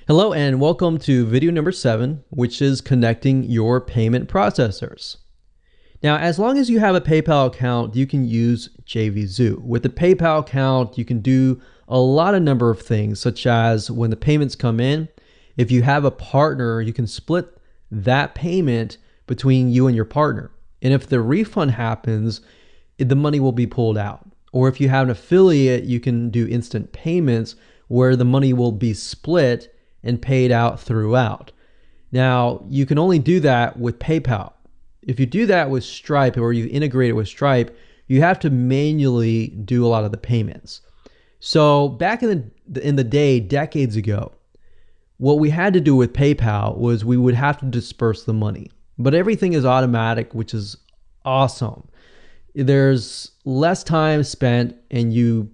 Hello and welcome to video number 7, which is connecting your payment processors. Now, as long as you have a PayPal account, you can use JVZoo. With the PayPal account, you can do a number of things, such as when the payments come in, if you have a partner, you can split that payment between you and your partner. And if the refund happens, the money will be pulled out. Or if you have an affiliate, you can do instant payments where the money will be split and paid out throughout. Now, you can only do that with PayPal. If you do that with Stripe or you integrate it with Stripe, you have to manually do a lot of the payments. So back in the day, decades ago, what we had to do with PayPal was we would have to disperse the money. But everything is automatic, which is awesome. There's less time spent and you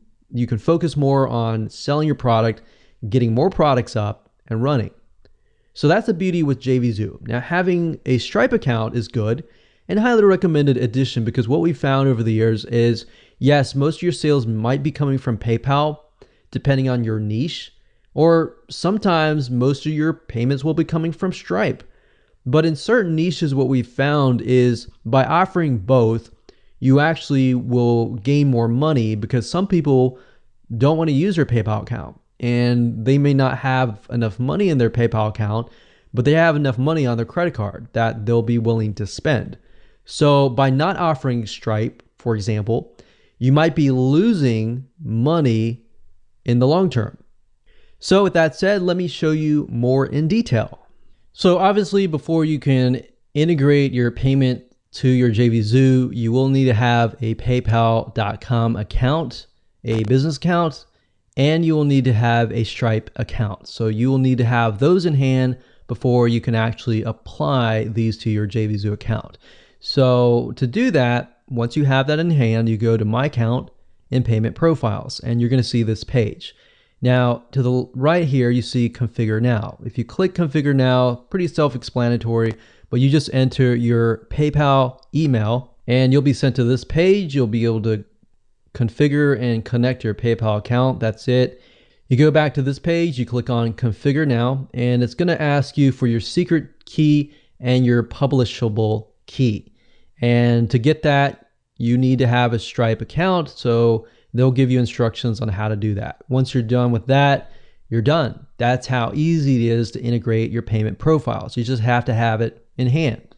can focus more on selling your product, getting more products up, and running. So that's the beauty with JVZoo. Now, having a Stripe account is good and highly recommended addition, because what we found over the years is, yes, most of your sales might be coming from PayPal, depending on your niche, or sometimes most of your payments will be coming from Stripe. But in certain niches, what we found is by offering both, you actually will gain more money, because some people don't want to use their PayPal account and they may not have enough money in their PayPal account, but they have enough money on their credit card that they'll be willing to spend. So by not offering Stripe, for example, you might be losing money in the long term. So with that said, let me show you more in detail. So obviously, before you can integrate your payment to your JVZoo, you will need to have a paypal.com account, a business account, and you will need to have a Stripe account. So you will need to have those in hand before you can actually apply these to your JVZoo account. So to do that, once you have that in hand, you go to My Account and Payment Profiles, and you're going to see this page. Now, to the right here, you see Configure Now. If you click Configure Now, pretty self-explanatory, but you just enter your PayPal email and you'll be sent to this page. You'll be able to configure and connect your PayPal account. That's it. You go back to this page, you click on Configure Now, and it's going to ask you for your secret key and your publishable key. And to get that, you need to have a Stripe account, so they'll give you instructions on how to do that. Once you're done with that, you're done. That's how easy it is to integrate your payment profiles. You just have to have it in hand.